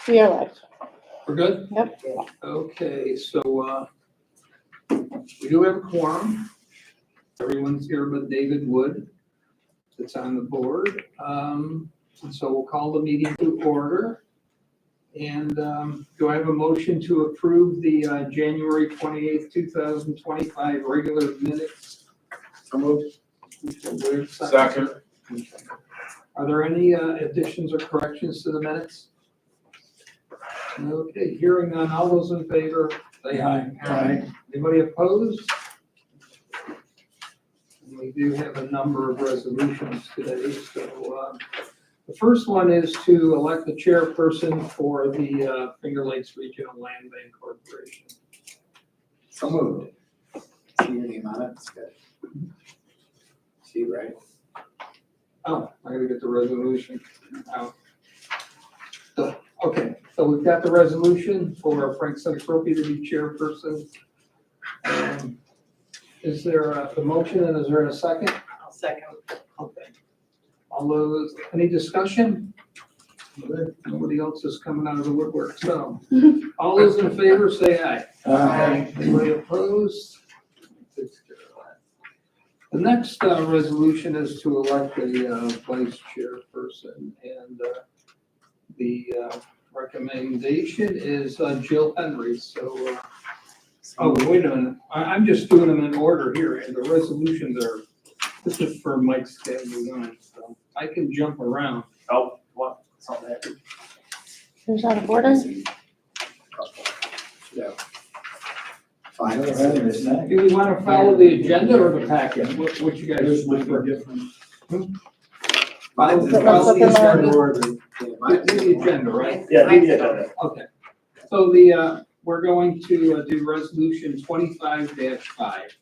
We are live. We're good? Yep. Okay, so, we do have a quorum. Everyone's here but David Wood that's on the board. And so we'll call the meeting to order. And, do I have a motion to approve the, January 28th, 2025 regular minutes? So moved. Second. Okay. Are there any, additions or corrections to the minutes? Okay, hearing none, all those in favor, say aye. Aye. Anybody opposed? And we do have a number of resolutions today, so, the first one is to elect the chairperson for the, Finger Lakes Regional Land Bank Corporation. So moved. See your name on it, it's good. See, right? Oh, I gotta get the resolution out. So, okay, so we've got the resolution for Frank Seneca to be chairperson. Is there a motion and is there a second? I'll second. Okay. All those, any discussion? Nobody else is coming out of the woodwork, so. All those in favor say aye. Aye. Anybody opposed? The next resolution is to elect a vice chairperson, and the recommendation is Jill Henry, so, oh, wait a minute, I'm just doing them in order here, and the resolutions are, this is for Mike's schedule, so I can jump around. Oh, what? Something happened. Who's out of order? Yeah. Fine. Do Do we want to follow the agenda or the packet? What you guys prefer? Follow the agenda? The agenda, right? Yeah, do the agenda. Okay. So the, we're going to do resolution 25-5.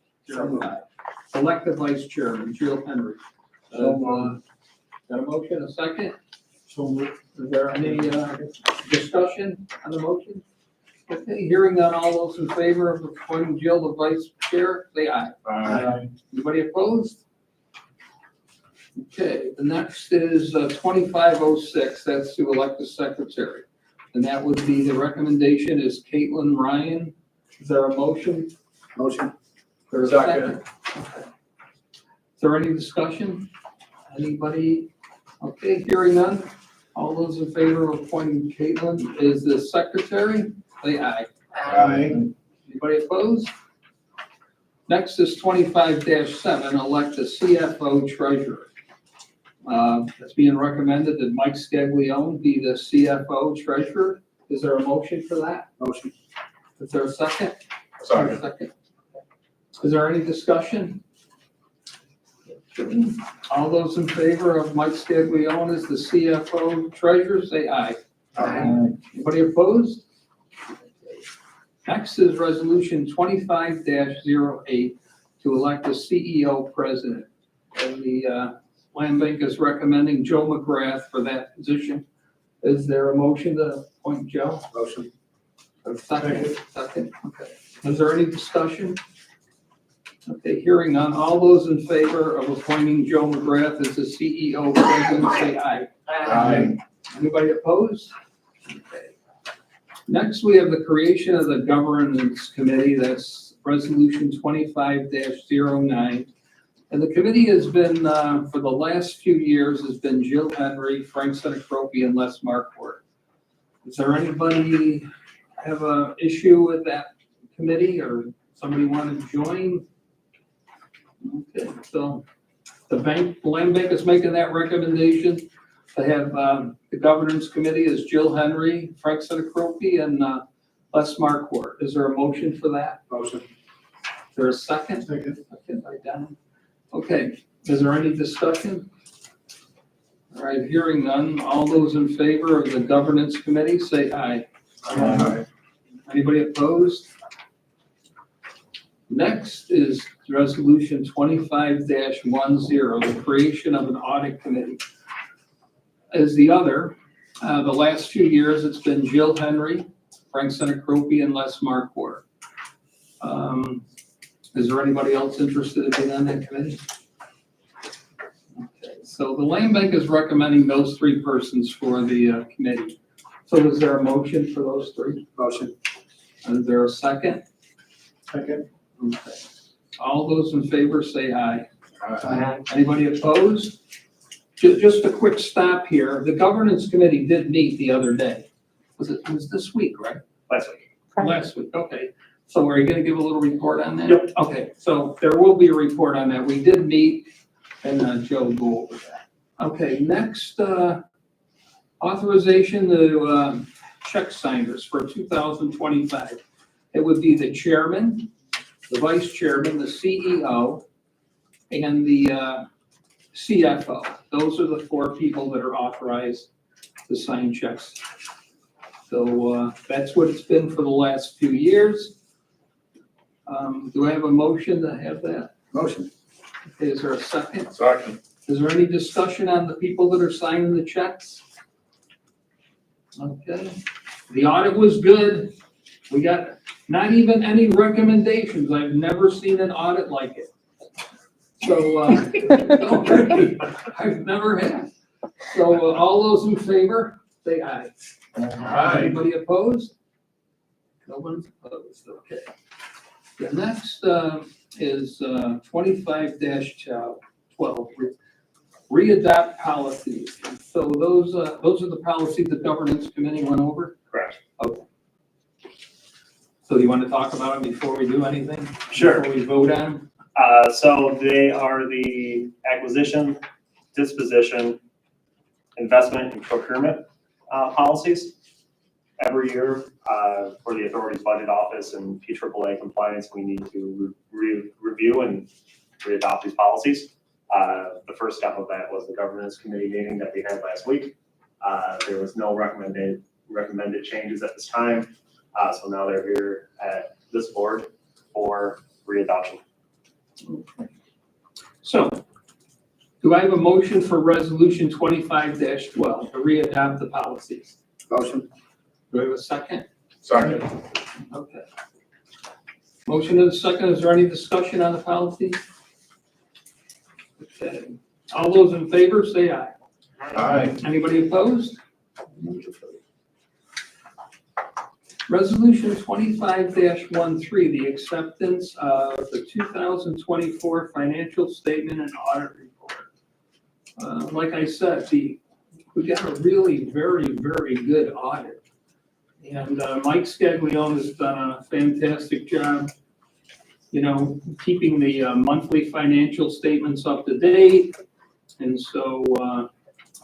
Elect the vice chairman, Jill Henry. Got a motion, a second? Is there any discussion on the motion? Okay, hearing none, all those in favor of appointing Jill the vice chair, say aye. Aye. Anybody opposed? Okay, the next is 2506, that's to elect the secretary. And that would be, the recommendation is Caitlin Ryan. Is there a motion? Motion. For a second? Okay. Is there any discussion? Anybody? Okay, hearing none. All those in favor of appointing Caitlin as the secretary, say aye. Aye. Anybody opposed? Next is 25-7, elect the CFO treasurer. It's being recommended that Mike Scaglione be the CFO treasurer. Is there a motion for that? Motion. Is there a second? Second. Second. Is there any discussion? All those in favor of Mike Scaglione as the CFO treasurer, say aye. Aye. Anybody opposed? Next is resolution 25-08 to elect a CEO president. And the Land Bank is recommending Joe McGrath for that position. Is there a motion to appoint Joe? Motion. A second? Second, okay. Is there any discussion? Okay, hearing none. All those in favor of appointing Joe McGrath as the CEO president, say aye. Aye. Anybody opposed? Okay. Next, we have the creation of the governance committee. That's resolution 25-09. And the committee has been, for the last few years, has been Jill Henry, Frank Seneca, and Les Marquardt. Is there anybody have an issue with that committee or somebody want to join? Okay, so the Land Bank is making that recommendation. They have the governance committee is Jill Henry, Frank Seneca, and Les Marquardt. Is there a motion for that? Motion. Is there a second? Second by Don. Okay, is there any discussion? All right, hearing none. All those in favor of the governance committee, say aye. Aye. Anybody opposed? Next is resolution 25-10, the creation of an audit committee. As the other, the last few years, it's been Jill Henry, Frank Seneca, and Les Marquardt. Is there anybody else interested in being on that committee? Okay, so the Land Bank is recommending those three persons for the committee. So is there a motion for those three? Motion. Is there a second? Second. Okay. All those in favor say aye. Aye. Anybody opposed? Just a quick stop here. The governance committee did meet the other day. It was this week, right? Last week. Last week, okay. So are you gonna give a little report on that? Yep. Okay, so there will be a report on that. We did meet, and Joe will go over that. Okay, next, authorization to check signers for 2025. It would be the chairman, the vice chairman, the CEO, and the CFO. Those are the four people that are authorized to sign checks. So that's what it's been for the last few years. Do I have a motion to have that? Motion. Okay, is there a second? Second. Is there any discussion on the people that are signing the checks? Okay, the audit was good. We got not even any recommendations. I've never seen an audit like it. So, I've never had. So all those in favor, say aye. Anybody opposed? No one's opposed, okay. The next is 25-12, re-adopt policies. So those are the policies the governance committee went over? Correct. Okay. So you want to talk about them before we do anything? Sure. Before we vote on them? So they are the acquisition, disposition, investment, and procurement policies. Every year, for the authority's budget office and PAAA compliance, we need to review and re-adopt these policies. The first step of that was the governance committee meeting that we had last week. There was no recommended changes at this time. So now they're here at this board for re-adoption. Okay. So, do I have a motion for resolution 25-12 to re-adopt the policies? Motion. Do I have a second? Second. Okay. Motion and a second. Is there any discussion on the policies? Okay. All those in favor, say aye. Aye. Anybody opposed? Resolution 25-13, the acceptance of the 2024 financial statement and audit report. Like I said, we got a really very, very good audit. And Mike Scaglione has done a fantastic job, keeping the monthly financial statements up to date. And so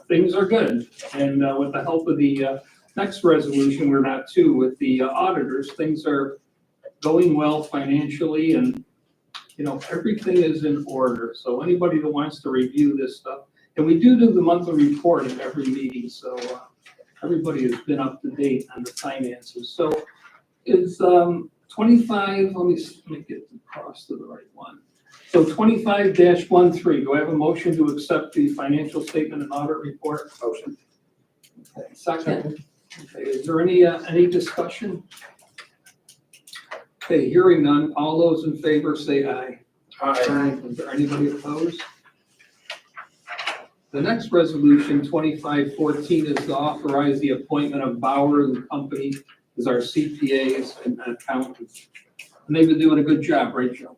things are good. And with the help of the next resolution, we're not too, with the auditors, things are going well financially, and everything is in order. So anybody that wants to review this stuff, and we do the monthly report at every meeting, so everybody has been up to date on the finances. So it's 25, let me get across to the right one. So 25-13, do I have a motion to accept the financial statement and audit report? Motion. Okay, second. Okay, is there any discussion? Okay, hearing none, all those in favor say aye. Aye. Is there anybody opposed? The next resolution, 25-14, is to authorize the appointment of Bauer and Company as our CPAs and accountants. And they've been doing a good job, right, Joe?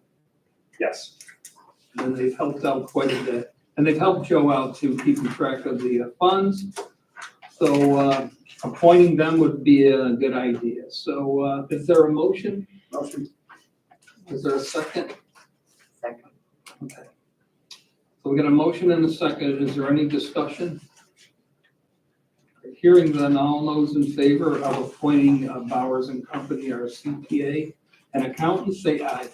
Yes. And they've helped out quite a bit. And they've helped Joe out too, keeping track of the funds. So appointing them would be a good idea. So is there a motion? Motion. Is there a second? Second. Okay. So we got a motion and a second. Is there any discussion? Hearing then, all those in favor of appointing Bowers and Company, our CPA and accountant, say aye.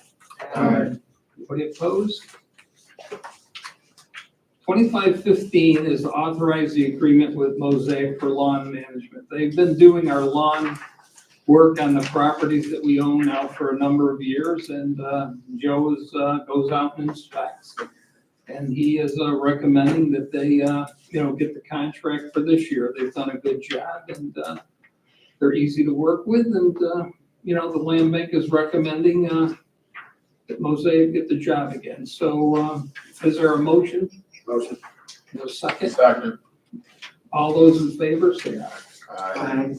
Aye. Anybody opposed? 25-15 is to authorize the agreement with Mosaic for lawn management. They've been doing our lawn work on the properties that we own now for a number of years, and Joe goes out and inspects. And he is recommending that they, get the contract for this year. They've done a good job, and they're easy to work with. And the land bank is recommending that Mosaic get the job again. So, is there a motion? Motion. No second. Second. All those in favor, say aye. Aye.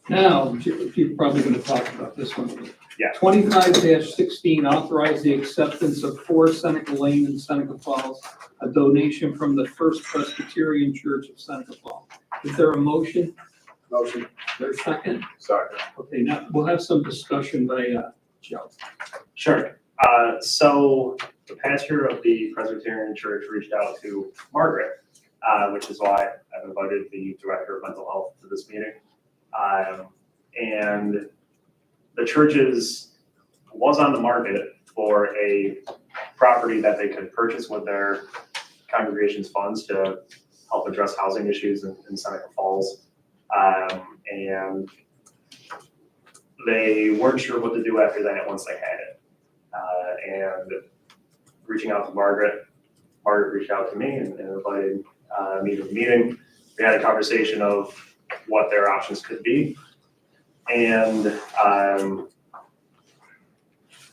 Now, you're probably gonna talk about this one. Yeah. 25-16, authorize the acceptance of 4 Seneca Lane in Seneca Falls, a donation from the First Presbyterian Church of Seneca Falls. Is there a motion? Motion. Is there a second? Second. Okay, now, we'll have some discussion by Joe. Sure. So the pastor of the Presbyterian Church reached out to Margaret, which is why I've invited the director of mental health to this meeting. And the church's was on the market for a property that they could purchase with their congregation's funds to help address housing issues in Seneca Falls. And they weren't sure what to do after that once they had it. And reaching out to Margaret reached out to me and invited me to the meeting. We had a conversation of what their options could be. And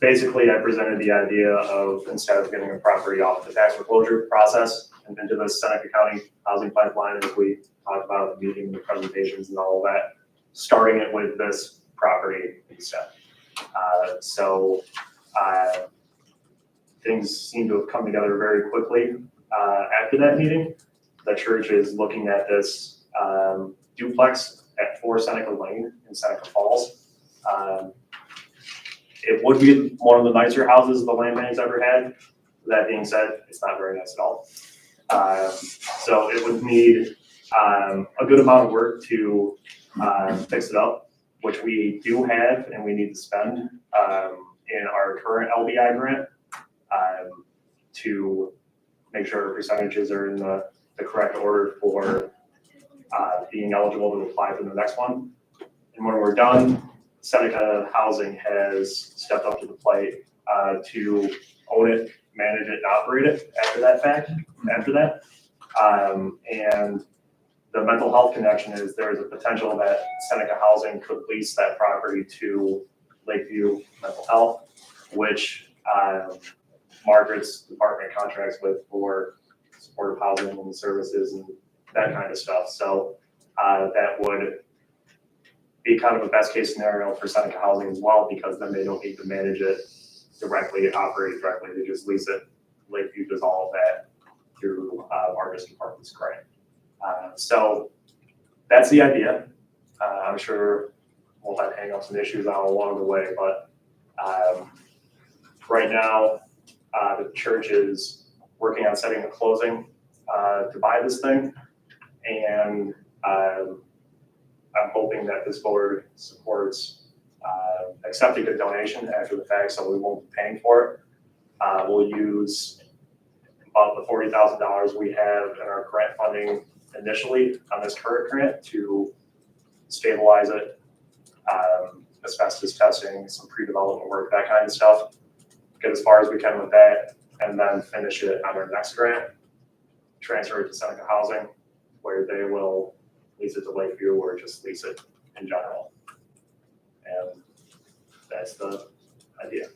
basically I presented the idea of, instead of getting a property off the tax foreclosure process and into the Seneca County housing pipeline, as we talked about at the meeting, the presentations and all of that, starting it with this property instead. So things seem to have come together very quickly after that meeting. The church is looking at this duplex at 4 Seneca Lane in Seneca Falls. It would be one of the nicer houses the land bank's ever had. That being said, it's not very nice at all. So it would need a good amount of work to fix it up, which we do have and we need to spend in our current LBI grant to make sure our percentages are in the correct order for being eligible to apply for the next one. And when we're done, Seneca Housing has stepped up to the plate to own it, manage it, and operate it after that. And the mental health connection is there's a potential that Seneca Housing could lease that property to Lakeview Mental Health, which Margaret's department contracts with for supportive housing and services and that kind of stuff. So that would be kind of a best case scenario for Seneca Housing as well, because then they don't need to manage it directly, operate it directly, they just lease it. Lakeview does all of that through Margaret's department's grant. So that's the idea. I'm sure we'll have hang-ups and issues out along the way, but right now the church is working on setting a closing to buy this thing, and I'm hoping that this board supports accepting a donation after the fact, so we won't be paying for it. We'll use about the $40,000 we have in our grant funding initially on this current grant to stabilize it, asbestos testing, some pre-development work, that kind of stuff. Get as far as we can with that, and then finish it on our next grant, transfer it to Seneca Housing, where they will lease it to Lakeview or just lease it in general. And that's the idea.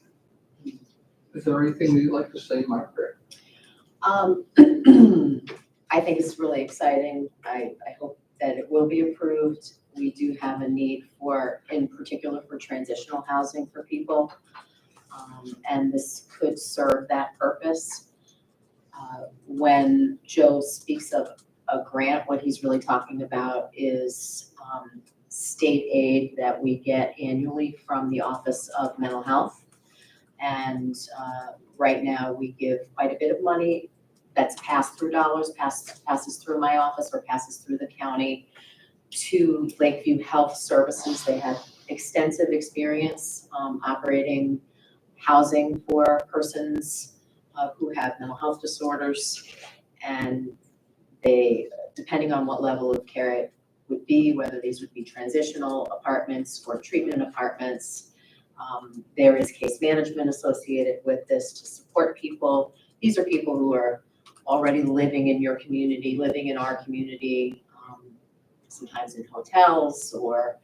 Is there anything you'd like to say, Margaret? I think it's really exciting. I hope that it will be approved. We do have a need for, in particular, for transitional housing for people. And this could serve that purpose. When Joe speaks of a grant, what he's really talking about is state aid that we get annually from the Office of Mental Health. And right now we give quite a bit of money that's pass-through dollars, passes through my office or passes through the county to Lakeview Health Services. They have extensive experience operating housing for persons who have mental health disorders, and they, depending on what level of care it would be, whether these would be transitional apartments or treatment apartments, there is case management associated with this to support people. These are people who are already living in your community, living in our community, sometimes in hotels or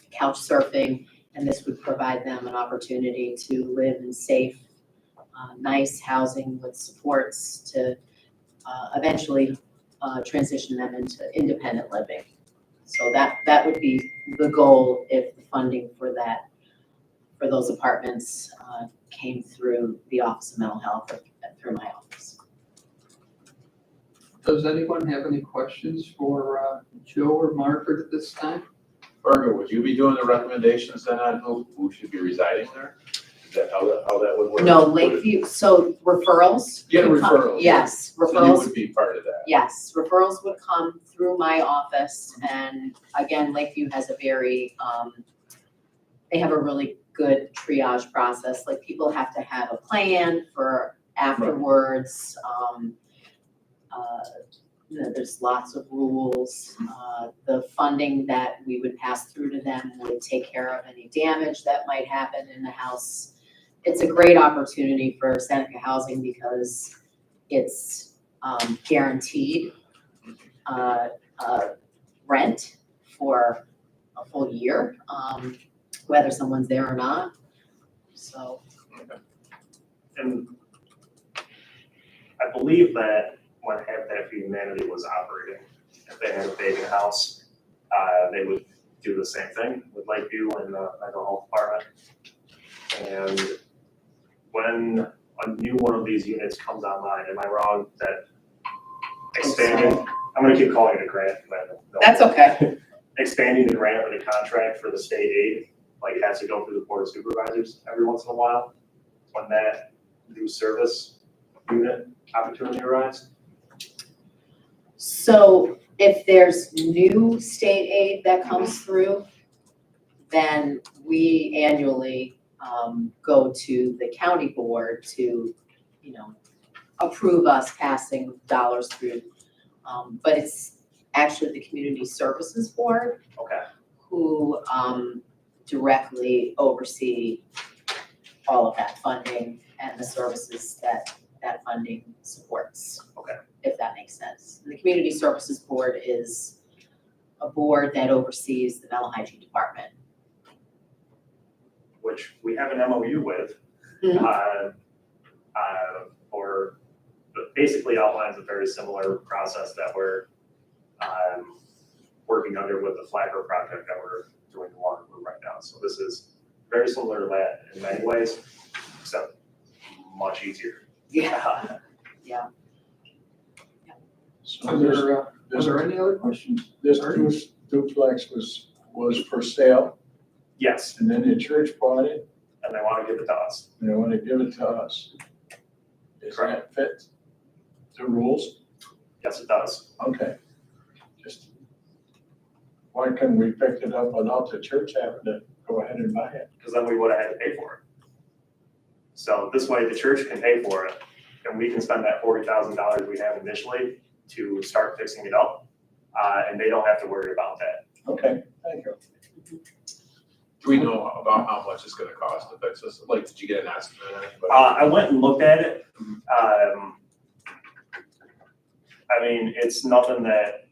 couch surfing, and this would provide them an opportunity to live in safe, nice housing with supports to eventually transition them into independent living. So that would be the goal if the funding for those apartments came through the Office of Mental Health or through my office. Does anyone have any questions for Joe or Margaret at this time? Margaret, would you be doing the recommendations then on who should be residing there? Is that how that would work? No, Lakeview, so referrals. Yeah, would come- referrals. Yes, So you referrals, would be part of that? yes, referrals would come through my office, and again, Lakeview has a very, they have a really good triage process, like people have to have a plan for afterwards. There's lots of rules. The funding that we would pass through to them would take care of any damage that might happen in the house. It's a great opportunity for Seneca Housing because it's guaranteed rent for a full year, whether someone's there or not. So. And I believe that when Habitat for Humanity was operating, if they had a vacant house, they would do the same thing with Lakeview and the mental health department. And when a new one of these units comes online, am I wrong that expanding, I'm gonna keep calling it a grant, but I don't know. That's okay. Expanding the grant or the contract for the state aid, like it has to go through the board of supervisors every once in a while, when that new service unit opportunity arises? So if there's new state aid that comes through, then we annually go to the county board to, approve us passing dollars through. But it's actually the Community Services Board Okay, who directly oversee all of that funding and the services that funding supports. Okay. If that makes sense. And the Community Services Board is a board that oversees the mental hygiene department. which we have an MOU with, but basically outlines a very similar process that we're working under with the Flagler project that we're doing in Waterloo right now. So this is very similar to that in many ways, except much easier. Yeah. Yeah. Are there any other questions? This duplex was for sale, Yes, and then the church bought it, and they want to give it to us. and they want to give it to us. Does that fit the rules? Yes, it does. Okay. Just, why couldn't we pick it up without the church having to go ahead and buy it? Because then we would have had to pay for it. So this way the church can pay for it, and we can spend that $40,000 we have initially to start fixing it up, and they don't have to worry about that. Okay, thank you. Do we know about how much it's gonna cost to fix this? Like, did you get an estimate on it? I went and looked at it. I mean, it's nothing that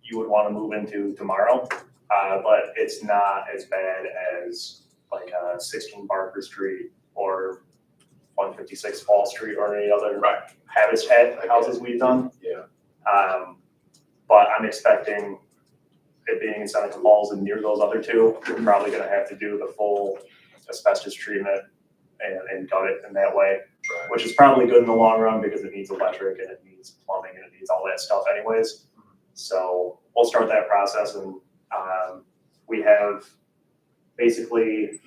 you would want to move into tomorrow, but it's not as bad as like 16 Barker Street or 156 Fall Street or any other habitat houses we've done. Yeah. But I'm expecting it being in Seneca Falls and near those other two, we're probably gonna have to do the full asbestos treatment and gut it in that way, which is probably good in the long run because it needs electric and it needs plumbing and it needs all that stuff anyways. So we'll start that process, and we have basically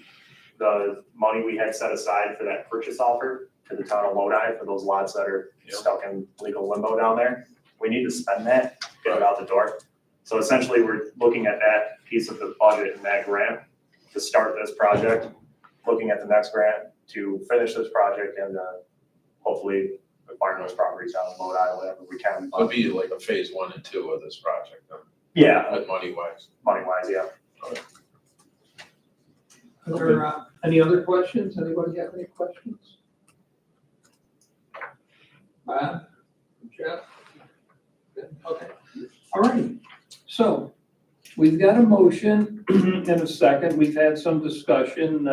the money we had set aside for that purchase offer to the town of Lodi for those lots that are stuck in legal limbo down there. We need to spend that, get it out the door. So essentially, we're looking at that piece of the budget and that grant to start this project, looking at the next grant to finish this project and hopefully acquire those properties out in Lodi, whatever we can. It'll be like a phase 1 and 2 of this project, then, Yeah, with money wise. money-wise, yeah. Are there any other questions? Anybody have any questions? Bob? Jeff? Good. Okay. All right. So we've got a motion and a second. We've had some discussion.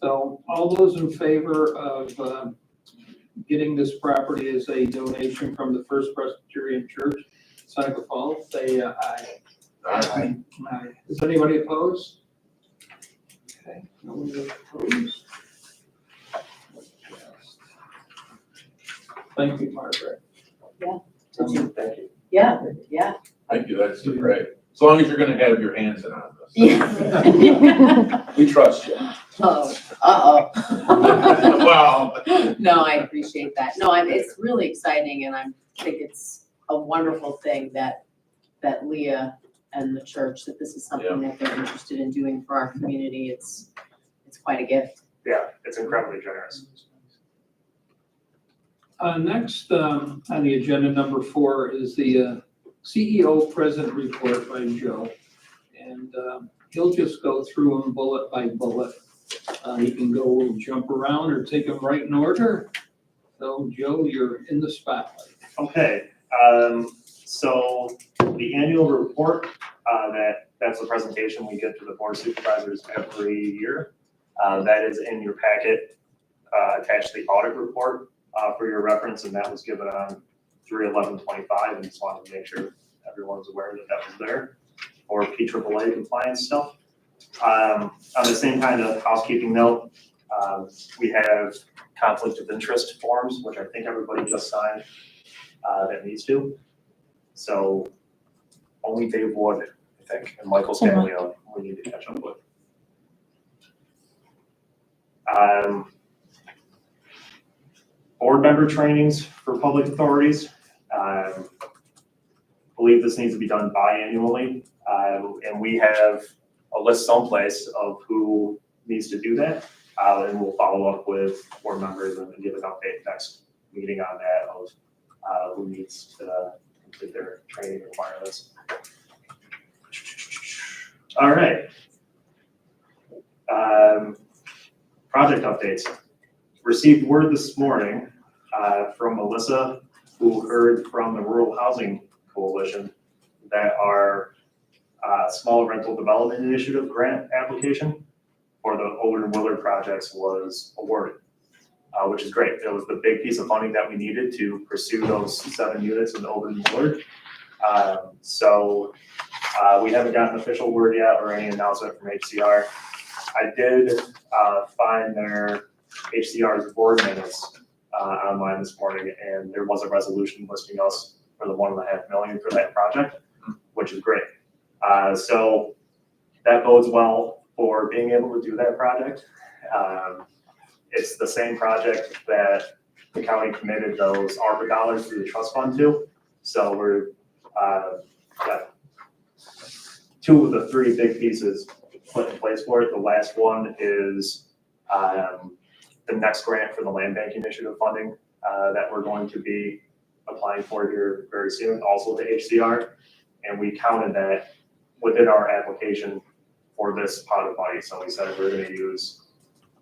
So all those in favor of getting this property as a donation from the First Presbyterian Church, Seneca Falls, say aye. Aye. Aye. Is anybody opposed? Okay, no one is opposed. Thank you, Margaret. Yeah. Thank you. Yeah, yeah. Thank you, that's great. As long as you're gonna have your hands in on this. Yeah. We trust you. Oh, uh-oh. Well, No, I appreciate that. No, it's really exciting and I think it's a wonderful thing that Leah and the church, that this is something that they're interested in doing for our community. It's quite a gift. Yeah, it's incredibly generous. Next, on the agenda, number 4, is the CEO President Report by Joe. And he'll just go through them bullet by bullet. He can go jump around or take them right in order. So Joe, you're in the spotlight. Okay, so the annual report, that's the presentation we give to the board of supervisors every year. That is in your packet, attached to the audit report for your reference, and that was given on 3/11/25, and just wanted to make sure everyone's aware that that was there for PAAA compliance stuff. On the same kind of housekeeping note, we have conflict of interest forms, which I think everybody just signed that needs to. So only Dave Wood, I think, and Michael Scanlio, we need to catch up with. Board member trainings for public authorities. Believe this needs to be done biannually, and we have a list someplace of who needs to do that, and we'll follow up with board members and give an update next meeting on that of who needs to complete their training requirements. All right. Project updates. Received word this morning from Melissa, who heard from the Rural Housing Coalition that our small rental development initiative grant application for the Overton Willard projects was awarded, which is great. It was the big piece of funding that we needed to pursue those 7 units in Overton Willard. So we haven't gotten official word yet or any announcement from HCR. I did find their HCR's board minutes online this morning, and there was a resolution listing us for the $1.5 million for that project, which is great. So that bodes well for being able to do that project. It's the same project that the county committed those ARPA dollars through the trust fund to. So we're got 2 of the 3 big pieces put in place for it. The last one is the next grant for the land bank initiative funding that we're going to be applying for here very soon, also to HCR. And we counted that within our application for this pot of money. So we said we're going to use,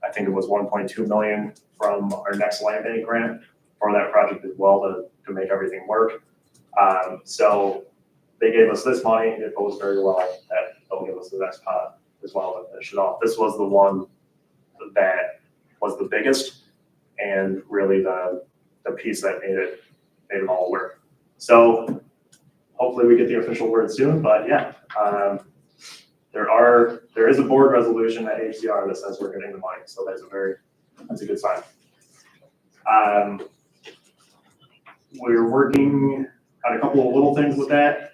I think it was 1.2 million from our next land bank grant for that project as well to make everything work. So they gave us this money. It goes very well that they'll give us the next pot as well to finish it off. This was the one that was the biggest and really the piece that made it all work. So hopefully we get the official word soon, but yeah, there is a board resolution at HCR that says we're getting the money. So that's a good sign. We're working on a couple of little things with that.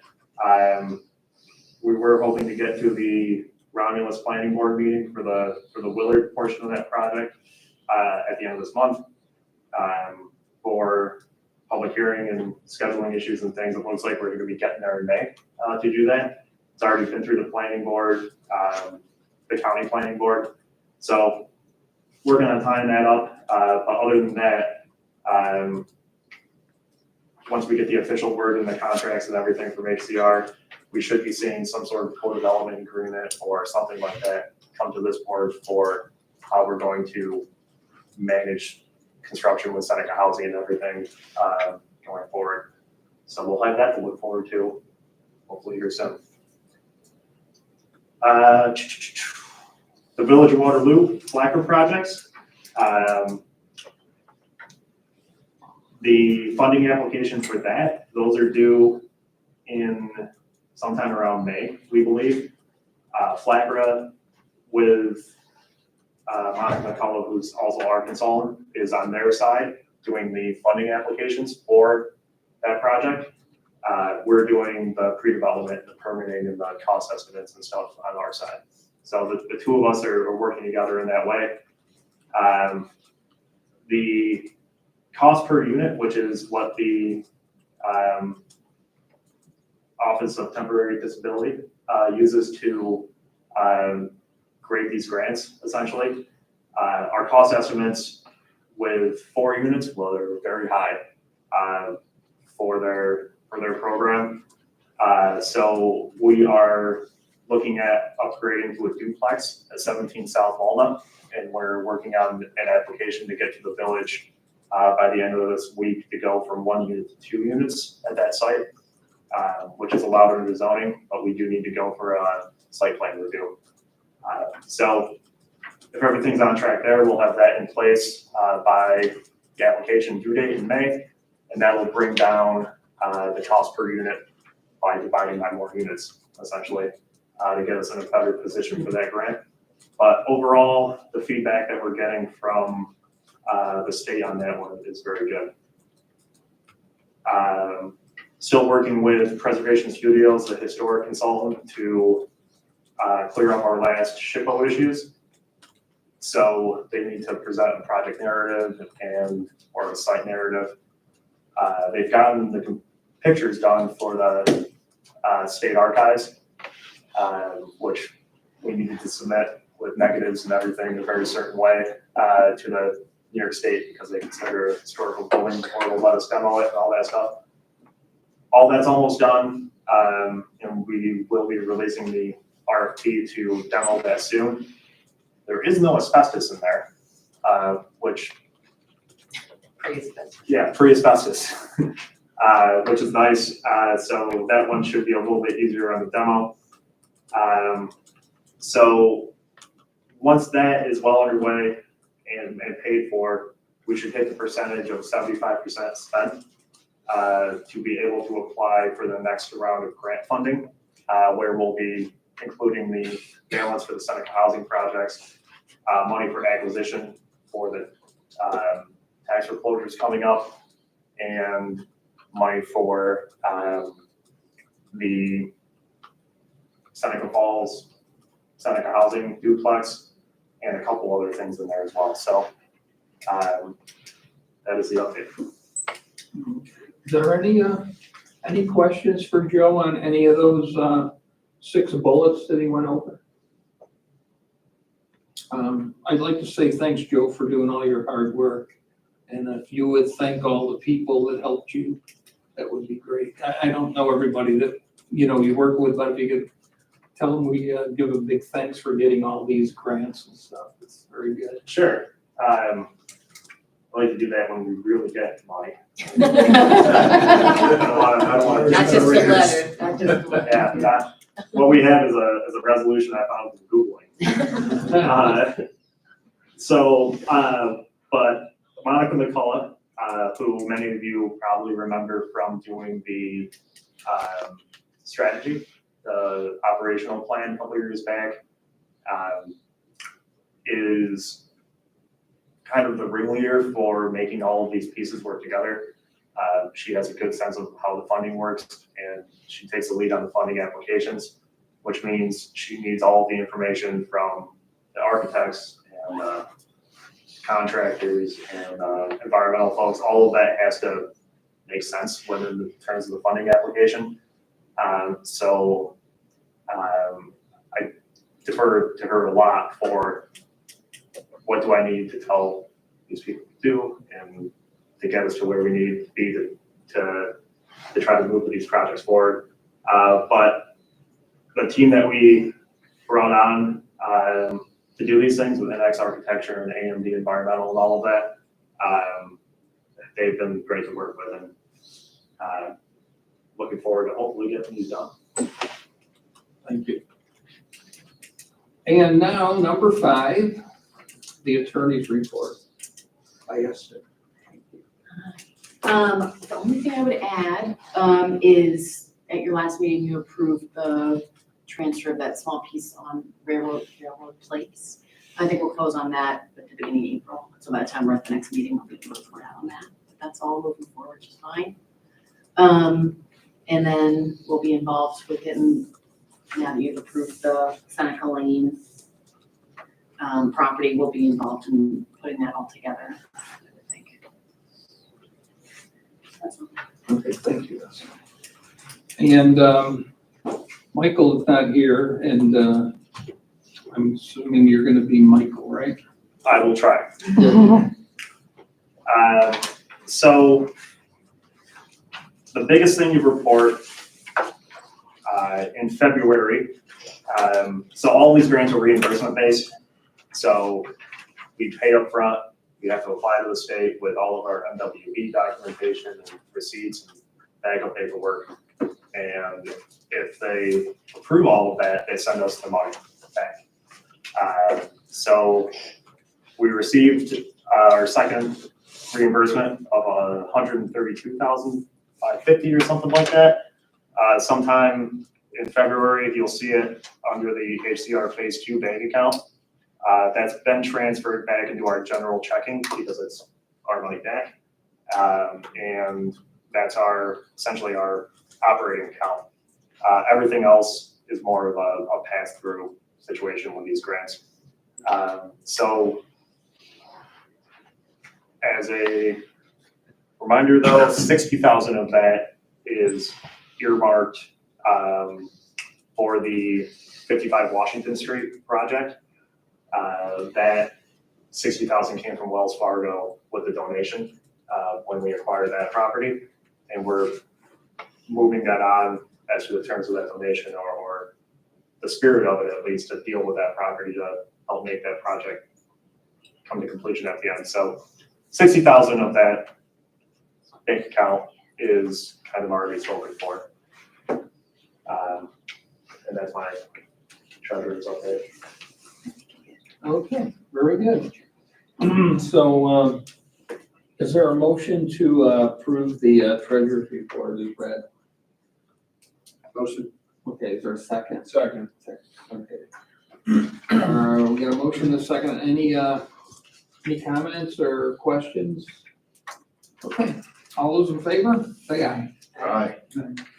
We were hoping to get to the Romulus Planning Board meeting for the Willard portion of that project at the end of this month for public hearing and scheduling issues and things. It looks like we're going to be getting there in May to do that. It's already been through the planning board, the county planning board. So we're going to time that up. But other than that, once we get the official word in the contracts and everything from HCR, we should be seeing some sort of co-development agreement or something like that come to this board for how we're going to manage construction with Seneca Housing and everything going forward. So we'll have that to look forward to hopefully here soon. The Village of Waterloo Flacker projects. The funding application for that, those are due in sometime around May, we believe. FLAGRA with Monica McCullough, who's also our consultant, is on their side doing the funding applications for that project. We're doing the pre-development, the permitting, and the cost estimates and stuff on our side. So the two of us are working together in that way. The cost per unit, which is what the Office of Temporary Disability uses to grade these grants, essentially. Our cost estimates with 4 units, well, they're very high for their program. So we are looking at upgrading to a duplex at 17 South Walnut, and we're working on an application to get to the village by the end of this week to go from 1 unit to 2 units at that site, which is allowed under the zoning, but we do need to go for a site plan review. So if everything's on track there, we'll have that in place by the application due date in May, and that will bring down the cost per unit by dividing by more units, essentially, to get us in a better position for that grant. But overall, the feedback that we're getting from the state on that one is very good. Still working with Preservation Studios, the historic consultant, to clear up our last SHPO issues. So they need to present a project narrative or a site narrative. They've gotten the pictures done for the state archives, which we needed to submit with negatives and everything in a very certain way to the New York State, because they consider it a historical building, or they'll let us demo it and all that stuff. All that's almost done, and we will be releasing the RFP to demo that soon. There is no asbestos in there, which, yeah, pre-asbestos, which is nice. So that one should be a little bit easier on the demo. So once that is well underway and paid for, we should hit the percentage of 75% spent to be able to apply for the next round of grant funding, where we'll be including the balance for the Seneca housing projects, money for acquisition for the tax foreclosures coming up, and money for the Seneca Falls, Seneca housing duplex, and a couple other things in there as well. So that is the update. Is there any questions for Joe on any of those 6 bullets that he went over? I'd like to say thanks, Joe, for doing all your hard work. And if you would thank all the people that helped you, that would be great. I don't know everybody that, you work with, but if you could tell them we give a big thanks for getting all these grants and stuff. It's very good. Sure. I like to do that when we really get money. Not just the letter, not just the letter. Yeah, what we have is a resolution I found from Googling. But Monica McCullough, who many of you probably remember from doing the strategy, the operational plan a couple years back, is kind of the ringleader for making all of these pieces work together. She has a good sense of how the funding works, and she takes the lead on the funding applications, which means she needs all of the information from the architects and contractors and environmental folks. All of that has to make sense within the terms of the funding application. So I defer to her a lot for what do I need to tell these people to do and to get us to where we need to be to try to move these projects forward. But the team that we brought on to do these things with NX Architecture and AMD Environmental and all of that, they've been great to work with, and looking forward to hopefully getting these done. Thank you. And now, number 5, the attorney's report. I asked it. The only thing I would add, is at your last meeting, you approved the transfer of that small piece on railroad plates. I think we'll close on that at the beginning of April, so by the time we're at the next meeting, we'll be able to report out on that, but that's all moving forward just fine. And then we'll be involved with it, now that you've approved the Seneca Lane property, we'll be involved in putting that all together, I would think. That's all. Okay, thank you. And Michael is not here, and I'm assuming you're gonna be Michael, right? I will try. So the biggest thing you report in February, so all these grants are reimbursement based. So we pay up front. We have to apply to the state with all of our MWE documentation and receipts and bag of paperwork. And if they approve all of that, they send us the money back. So we received our second reimbursement of $132,550 or something like that. Sometime in February, you'll see it under the HCR Phase 2 bank account. That's been transferred back into our general checking because it's our money back. And that's essentially our operating account. Everything else is more of a pass-through situation with these grants. So as a reminder though, 60,000 of that is earmarked for the 55 Washington Street project. That 60,000 came from Wells Fargo with the donation when we acquired that property, and we're moving that on as to the terms of that donation or the spirit of it at least to deal with that property to help make that project come to completion at the end. So 60,000 of that bank account is kind of already spoken for. And that's my treasurer's update. Okay, very good. So, is there a motion to approve the treasurer's report as read? Motion. Okay, is there a second? Second. Okay. We got a motion and a second. Any comments or questions? Okay, all those in favor, say aye. Aye.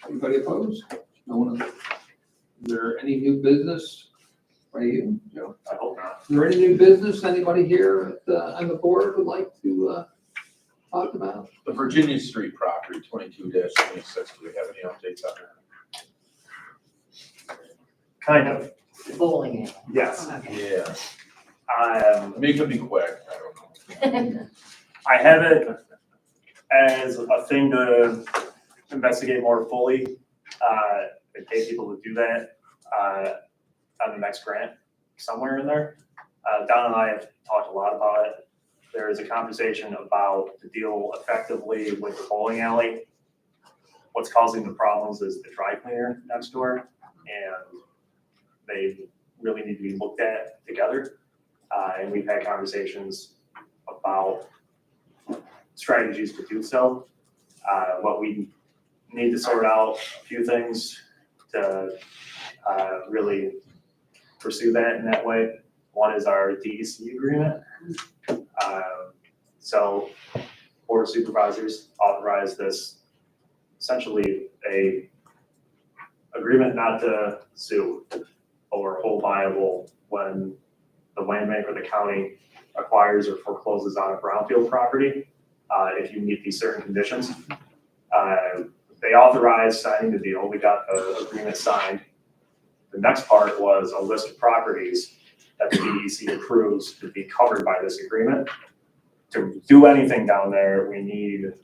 Anybody opposed? No one. Is there any new business by you, Joe? I hope not. Is there any new business anybody here on the board would like to talk about? The Virginia Street property, 22-26, do we have any updates on that? Kind of, Bowling alley. yes. Okay. Yeah, I mean, it could be quick, I don't know. I have it as a thing to investigate more fully, and pay people to do that on the next grant somewhere in there. Don and I have talked a lot about it. There is a conversation about to deal effectively with the bowling alley. What's causing the problems is the dry cleaner next door, and they really need to be looked at together. And we've had conversations about strategies to do so. What we need to sort out a few things to really pursue that in that way. One is our DEC agreement. So Board of Supervisors authorized this, essentially a agreement not to sue or hold liable when the land bank or the county acquires or forecloses on a brownfield property, if you meet these certain conditions. They authorized signing the deal. We got the agreement signed. The next part was a list of properties that the DEC approves to be covered by this agreement. To do anything down there, we need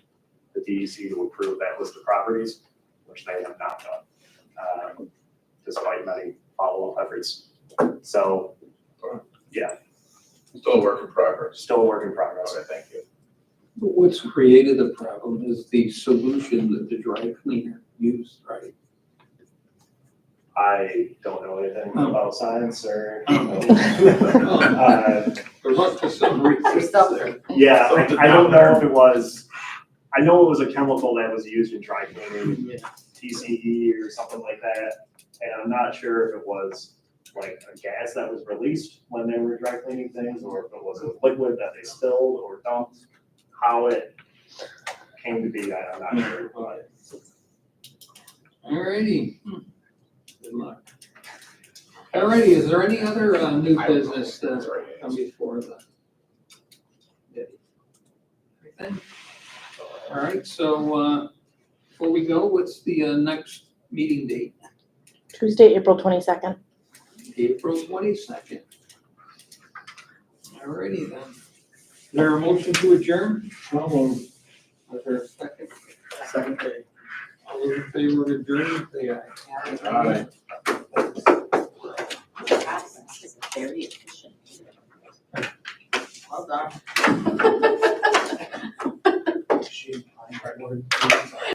the DEC to approve that list of properties, which they have not done, despite many follow-up efforts. So, yeah, Still a work in progress. still a work in progress. Okay, thank you. What's created the problem is the solution that the dry cleaner used, right? I don't know anything about science or. There must be some research there. Yeah, I don't know if it was, I know it was a chemical that was used in dry cleaning, TCE or something like that. And I'm not sure if it was like a gas that was released when they were dry cleaning things, or if it was a liquid that they spilled or dumped. How it came to be, I'm not sure, but Alrighty. Good luck. Alrighty, is there any other new business that come before the? Anything? Alright, so before we go, what's the next meeting date? Tuesday, April 22nd. April 22nd. Alrighty then. Is there a motion to adjourn? Is there a second? Second. All those in favor of adjourning, say aye. Aye. Process is very efficient. Well done.